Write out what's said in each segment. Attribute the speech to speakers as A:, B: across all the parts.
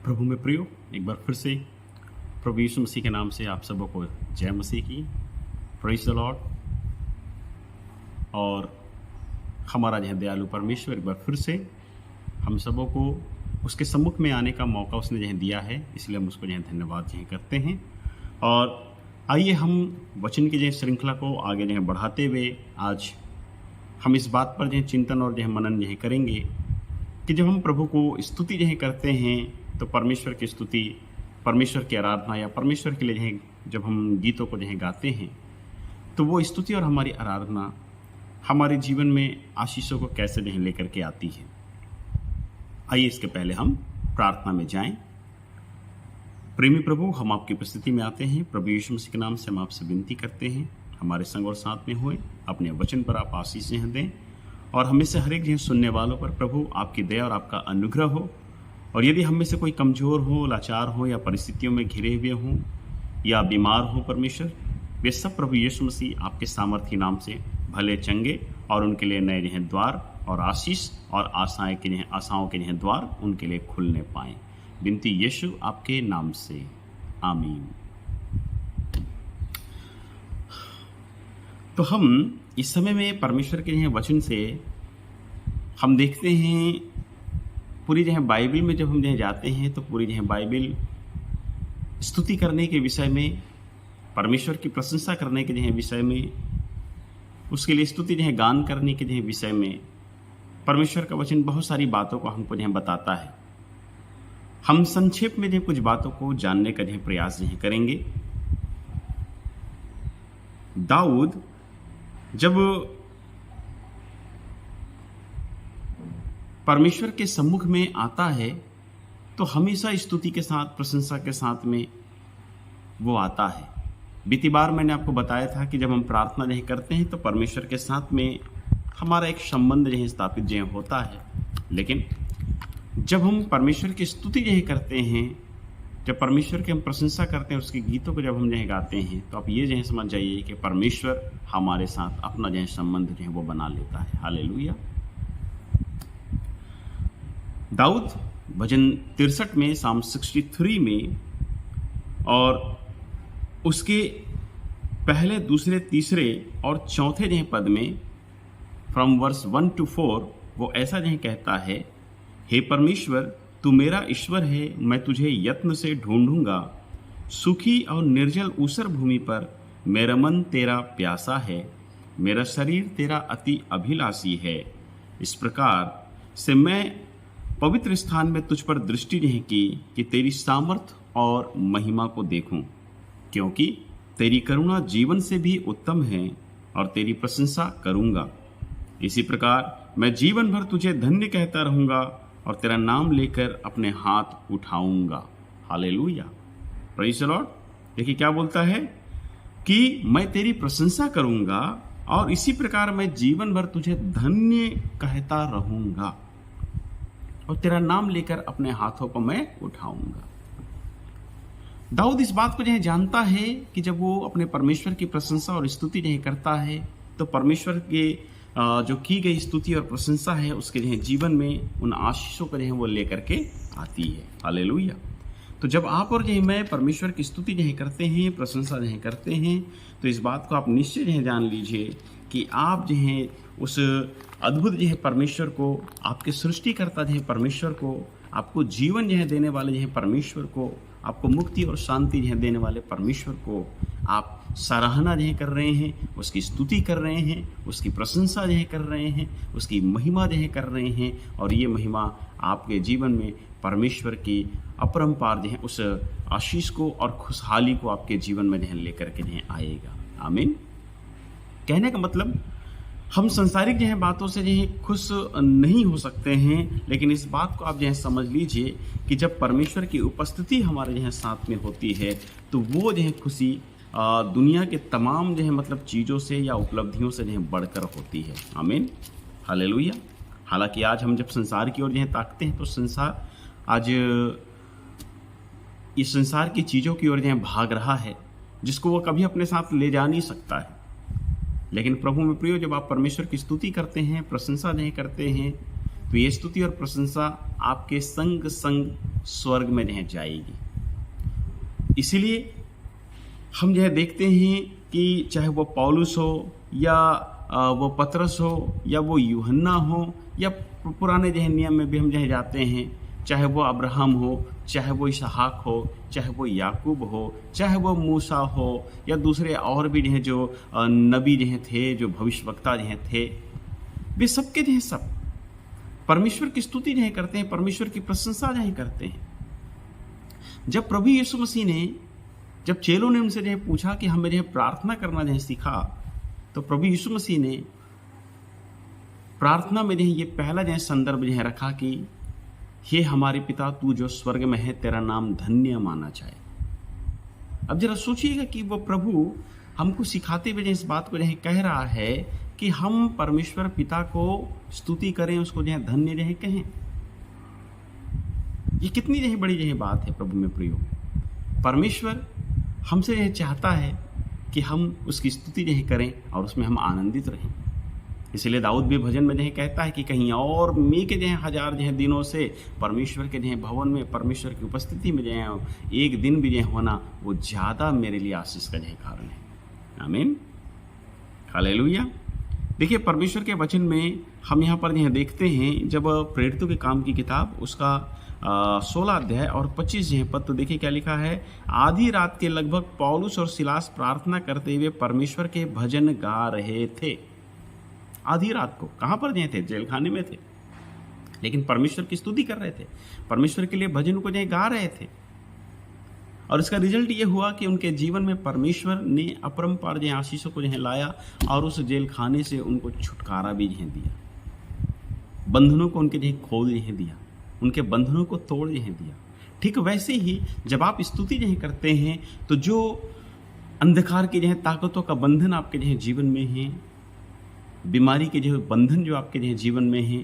A: प्रभु में प्रियो, एक बार फिर से प्रभु यीशु मसीह के नाम से आप सबों को जय मसीह की। Praise the Lord. और हमारा जो है दयालु परमेश्वर एक बार फिर से हम सबों को उसके सम्मुख में आने का मौका उसने जो है दिया है, इसलिए हम उसको जो है धन्यवाद जो है करते हैं। और आइए हम वचन की जो है श्रृंखला को आगे जो है बढ़ाते हुए आज हम इस बात पर जो है चिंतन और जो है मनन जो है करेंगे कि जब हम प्रभु को स्तुति जो है करते हैं तो परमेश्वर की स्तुति, परमेश्वर की आराधना या परमेश्वर के लिए जो है जब हम गीतों को जो है गाते हैं तो वो स्तुति और हमारी आराधना हमारे जीवन में आशीषों को कैसे जो है लेकर के आती है। आइए इसके पहले हम प्रार्थना में जाएं। प्रेमी प्रभु, हम आपकी उपस्थिति में आते हैं। प्रभु यीशु मसीह के नाम से हम आपसे विनती करते हैं, हमारे संग और साथ में हुए अपने वचन पर आप आशीष दें और हमें से हर एक जो सुनने वालों पर प्रभु आपकी दया और आपका अनुग्रह हो। और यदि हम में से कोई कमज़ोर हो, लाचार हो या परिस्थितियों में घिरे हुए हों या बीमार हो, परमेश्वर वे सब प्रभु यीशु मसीह आपके सामर्थी नाम से भले चंगे और उनके लिए नए जो द्वार और आशीष और आशाओं के जो द्वार उनके लिए खुलने पाएँ। विनती यीशु आपके नाम से, आमीन। तो हम इस समय में परमेश्वर के वचन से हम देखते हैं, पूरी जो है बाइबल में जब हम जो जाते हैं तो पूरी जो है बाइबल स्तुति करने के विषय में, परमेश्वर की प्रशंसा करने के जो है विषय में, उसके लिए स्तुति जो है गान करने के जो है विषय में परमेश्वर का वचन बहुत सारी बातों को हमको जो है बताता है। हम संक्षेप में जो कुछ बातों को जानने का जो है प्रयास जो है करेंगे। दाऊद जब परमेश्वर के सम्मुख में आता है तो हमेशा स्तुति के साथ, प्रशंसा के साथ में वो आता है। बीती बार मैंने आपको बताया था कि जब हम प्रार्थना जो करते हैं तो परमेश्वर के साथ में हमारा एक संबंध जो है स्थापित जो होता है। लेकिन जब हम परमेश्वर की स्तुति जो करते हैं, जब परमेश्वर की हम प्रशंसा करते हैं, उसके गीतों को जब हम जो गाते हैं तो आप ये जो है समझ जाइए कि परमेश्वर हमारे साथ अपना जो है संबंध जो है वो बना लेता है। हालेलुया। दाऊद भजन 63 में, साम 63 में और उसके पहले, दूसरे, तीसरे और चौथे जो पद में फ्रॉम वर्स 1 to 4 वो ऐसा जो कहता है, हे परमेश्वर तू मेरा ईश्वर है, मैं तुझे यत्न से ढूंढूंगा। सूखी और निर्जल ऊसर भूमि पर मेरा मन तेरा प्यासा है, मेरा शरीर तेरा अति अभिलाषी है। इस प्रकार से मैं पवित्र स्थान में तुझ पर दृष्टि नहीं की कि तेरी सामर्थ और महिमा को देखूं, क्योंकि तेरी करुणा जीवन से भी उत्तम है और तेरी प्रशंसा करूंगा। इसी प्रकार मैं जीवन भर तुझे धन्य कहता रहूंगा और तेरा नाम लेकर अपने हाथ उठाऊंगा। Hallelujah, praise the Lord. देखिए क्या बोलता है कि मैं तेरी प्रशंसा करूंगा और इसी प्रकार मैं जीवन भर तुझे धन्य कहता रहूंगा और तेरा नाम लेकर अपने हाथों को मैं उठाऊंगा। दाऊद इस बात को जो है जानता है कि जब वो अपने परमेश्वर की प्रशंसा और स्तुति जो है करता है तो परमेश्वर के जो की गई स्तुति और प्रशंसा है उसके जो है जीवन में उन आशीषों को जो है वो लेकर के आती है। हालेलुया। तो जब आप और जो है मैं परमेश्वर की स्तुति जो है करते हैं, प्रशंसा जो है करते हैं, तो इस बात को आप निश्चय जो है जान लीजिए कि आप जो है उस अद्भुत जो है परमेश्वर को, आपके सृष्टिकर्ता जो है परमेश्वर को, आपको जीवन जो है देने वाले जो है परमेश्वर को, आपको मुक्ति और शांति जो है देने वाले परमेश्वर को आप सराहना जो है कर रहे हैं, उसकी स्तुति कर रहे हैं, उसकी प्रशंसा जो है कर रहे हैं, उसकी महिमा जो है कर रहे हैं। और ये महिमा आपके जीवन में परमेश्वर की अपरंपार जो है उस आशीष को और खुशहाली को आपके जीवन में जो है लेकर के जो है आएगा। आमीन। कहने का मतलब हम संसारिक जो है बातों से जो है खुश नहीं हो सकते हैं, लेकिन इस बात को आप जो है समझ लीजिए कि जब परमेश्वर की उपस्थिति हमारे जो है साथ में होती है तो वो जो है खुशी दुनिया के तमाम जो है मतलब चीज़ों से या उपलब्धियों से जो है बढ़कर होती है। आमीन, हालेलुया। हालांकि आज हम जब संसार की ओर जो है ताकते हैं तो संसार आज इस संसार की चीज़ों की ओर जो है भाग रहा है, जिसको वो कभी अपने साथ ले जा नहीं सकता है। लेकिन प्रभु में प्रियो, जब आप परमेश्वर की स्तुति करते हैं, प्रशंसा नहीं करते हैं, तो ये स्तुति और प्रशंसा आपके संग संग स्वर्ग में जो है जाएगी। इसीलिए हम जो है देखते हैं कि चाहे वो पौलुस हो या वो पतरस हो या वो यूहन्ना हो या पुराने जो है नियम में भी हम जो है जाते हैं, चाहे वो अब्राहम हो, चाहे वो इसहाक हो, चाहे वो याकूब हो, चाहे वो मूसा हो या दूसरे और भी जो है जो नबी जो है थे, जो भविष्यवक्ता जो है थे, वे सबके जो है सब परमेश्वर की स्तुति जो है करते हैं, परमेश्वर की प्रशंसा जो है करते हैं। जब प्रभु यीशु मसीह ने, जब चेलों ने उनसे जो है पूछा कि हमें जो है प्रार्थना करना जो है सीखा, तो प्रभु यीशु मसीह ने प्रार्थना में जो है ये पहला जो है संदर्भ जो है रखा कि हे हमारे पिता, तू जो स्वर्ग में है, तेरा नाम धन्य माना जाए। अब जरा सोचिएगा कि वो प्रभु हमको सिखाते हुए इस बात को जो है कह रहा है कि हम परमेश्वर पिता को स्तुति करें, उसको जो है धन्य जो है कहें। ये कितनी जो है बड़ी जो है बात है प्रभु में प्रियो। परमेश्वर हमसे यह चाहता है कि हम उसकी स्तुति जो है करें और उसमें हम आनंदित रहें। इसलिए दाऊद भी भजन में जो है कहता है कि कहीं और मैं के जो है 1000 जो है दिनों से परमेश्वर के जो है भवन में, परमेश्वर की उपस्थिति में जो है एक दिन भी जो है होना, वो ज़्यादा मेरे लिए आशीष का जो है कारण है। आमीन, हालेलुया। देखिए परमेश्वर के वचन में हम यहाँ पर जो है देखते हैं, जब प्रेरितों के काम की किताब उसका 16 अध्याय और 25 जो है पद, तो देखिए क्या लिखा है। आधी रात के लगभग पौलुस और सिलास प्रार्थना करते हुए परमेश्वर के भजन गा रहे थे। आधी रात को कहाँ पर जो थे? जेल खाने में थे, लेकिन परमेश्वर की स्तुति कर रहे थे, परमेश्वर के लिए भजन को जो गा रहे थे। और इसका रिजल्ट ये हुआ कि उनके जीवन में परमेश्वर ने अपरंपार जो आशीषों को जो लाया और उस जेल खाने से उनको छुटकारा भी जो दिया, बंधनों को उनके जो खोल जो दिया, उनके बंधनों को तोड़ जो दिया। ठीक वैसे ही जब आप स्तुति जो करते हैं तो जो अंधकार के जो ताकतों का बंधन आपके जो जीवन में है, बीमारी के जो बंधन जो आपके जो जीवन में है,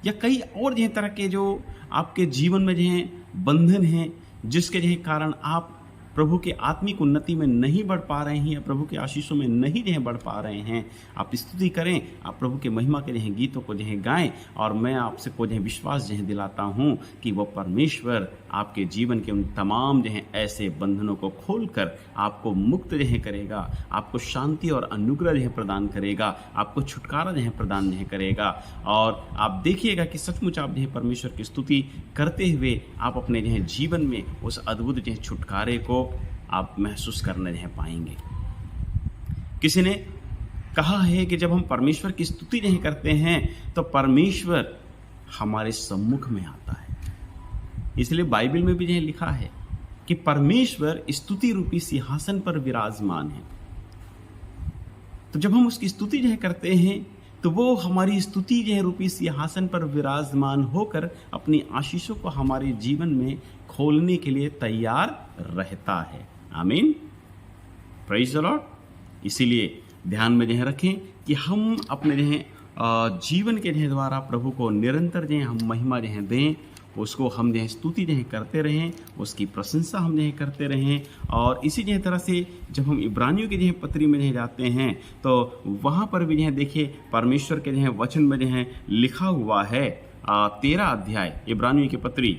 A: या कई और जो तरह के जो आपके जीवन में जो है बंधन हैं, जिसके जो कारण आप प्रभु के आत्मिक उन्नति में नहीं बढ़ पा रहे हैं या प्रभु के आशीषों में नहीं जो बढ़ पा रहे हैं, आप स्तुति करें, आप प्रभु के महिमा के जो गीतों को जो गाएं। और मैं आपसे को जो विश्वास जो दिलाता हूं कि वो परमेश्वर आपके जीवन के उन तमाम जो ऐसे बंधनों को खोलकर आपको मुक्त जो करेगा, आपको शांति और अनुग्रह जो प्रदान करेगा, आपको छुटकारा जो प्रदान जो करेगा। और आप देखिएगा कि सचमुच आप जो परमेश्वर की स्तुति करते हुए आप अपने जो जीवन में उस अद्भुत जो छुटकारे को आप महसूस करने जो पाएंगे। किसी ने कहा है कि जब हम परमेश्वर की स्तुति नहीं करते हैं तो परमेश्वर हमारे सम्मुख में आता है। इसलिए बाइबल में भी यह लिखा है कि परमेश्वर स्तुति रूपी सिंहासन पर विराजमान है। तो जब हम उसकी स्तुति जो करते हैं तो वो हमारी स्तुति जो रूपी सिंहासन पर विराजमान होकर अपनी आशीषों को हमारे जीवन में खोलने के लिए तैयार रहता है। आमीन, प्रेज़ द लॉर्ड। इसीलिए ध्यान में जो रखें कि हम अपने जो जीवन के जो द्वारा प्रभु को निरंतर जो हम महिमा जो दें, उसको हम जो स्तुति जो करते रहें, उसकी प्रशंसा हम जो करते रहें। और इसी जो तरह से जब हम इब्रानियों की जो पत्री में जो जाते हैं तो वहाँ पर भी जो देखिए परमेश्वर के जो वचन में जो लिखा हुआ है 13 अध्याय इब्रानियों की पत्री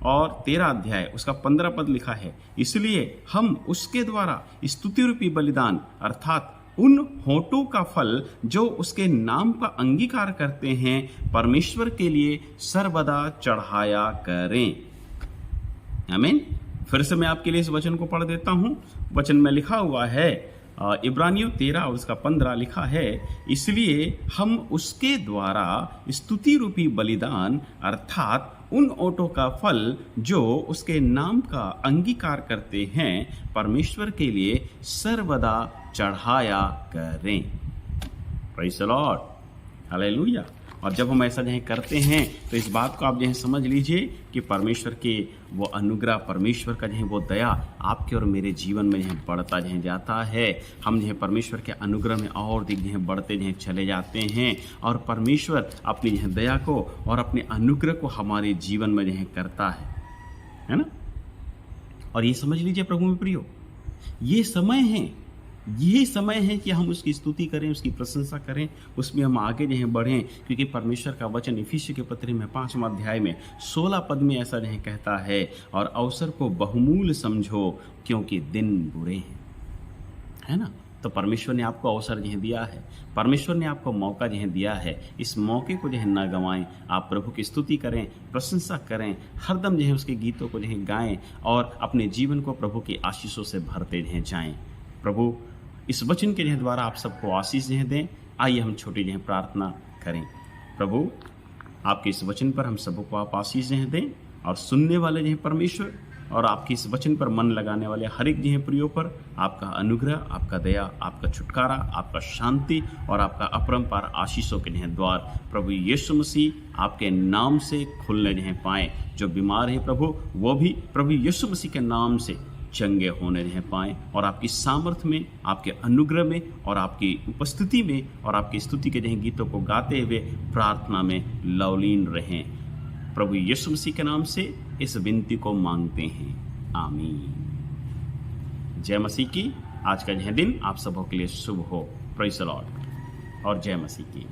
A: और 13 अध्याय उसका 15 पद लिखा है। इसलिए हम उसके द्वारा स्तुति रूपी बलिदान अर्थात उन होठों का फल जो उसके नाम का अंगीकार करते हैं परमेश्वर के लिए सर्वदा चढ़ाया करें। आमीन। फिर से मैं आपके लिए इस वचन को पढ़ देता हूं। वचन में लिखा हुआ है इब्रानियों 13 और उसका 15 लिखा है, इसलिए हम उसके द्वारा स्तुति रूपी बलिदान अर्थात उन ओटों का फल जो उसके नाम का अंगीकार करते हैं परमेश्वर के लिए सर्वदा चढ़ाया करें। Praise the Lord, hallelujah. और जब हम ऐसा जो करते हैं तो इस बात को आप जो समझ लीजिए कि परमेश्वर के वो अनुग्रह, परमेश्वर का जो वो दया आपके और मेरे जीवन में जो बढ़ता जो जाता है। हम जो परमेश्वर के अनुग्रह में और अधिक जो बढ़ते जो चले जाते हैं और परमेश्वर अपनी जो दया को और अपने अनुग्रह को हमारे जीवन में जो करता है ना। और ये समझ लीजिए प्रभु में प्रियो, ये समय है यही समय है कि हम उसकी स्तुति करें, उसकी प्रशंसा करें, उसमें हम आगे जो है बढ़ें, क्योंकि परमेश्वर का वचन इफिसियों के पत्र में 5वां अध्याय में 16 पद में ऐसा जो है कहता है, और अवसर को बहुमूल्य समझो क्योंकि दिन बुरे हैं, है ना। तो परमेश्वर ने आपको अवसर जो है दिया है, परमेश्वर ने आपको मौका जो है दिया है, इस मौके को जो है ना गंवाएं। आप प्रभु की स्तुति करें, प्रशंसा करें, हरदम जो है उसके गीतों को जो है गाएं और अपने जीवन को प्रभु की आशीषों से भरते जो है जाएं। प्रभु इस वचन के जो है द्वारा आप सबको आशीष जो है दें। आइए हम छोटी जो है प्रार्थना करें। प्रभु आपके इस वचन पर हम सबको आप आशीष जो है दें, और सुनने वाले जो है परमेश्वर, और आपके इस वचन पर मन लगाने वाले हर एक जो है प्रियो पर आपका अनुग्रह, आपका दया, आपका छुटकारा, आपका शांति और आपका अपरंपार आशीषों के जो है द्वार प्रभु यीशु मसीह आपके नाम से खुलने जो है पाएँ। जो बीमार है प्रभु, वो भी प्रभु यीशु मसीह के नाम से चंगे होने जो है पाएँ, और आपकी सामर्थ्य में, आपके अनुग्रह में और आपकी उपस्थिति में और आपकी स्तुति के जो है गीतों को गाते हुए प्रार्थना में लवलीन रहें। प्रभु यीशु मसीह के नाम से इस विनती को मांगते हैं, आमीन। जय मसीह की। आज का यह दिन आप सबों के लिए शुभ हो। प्रेज़ द लॉर्ड और जय मसीह की।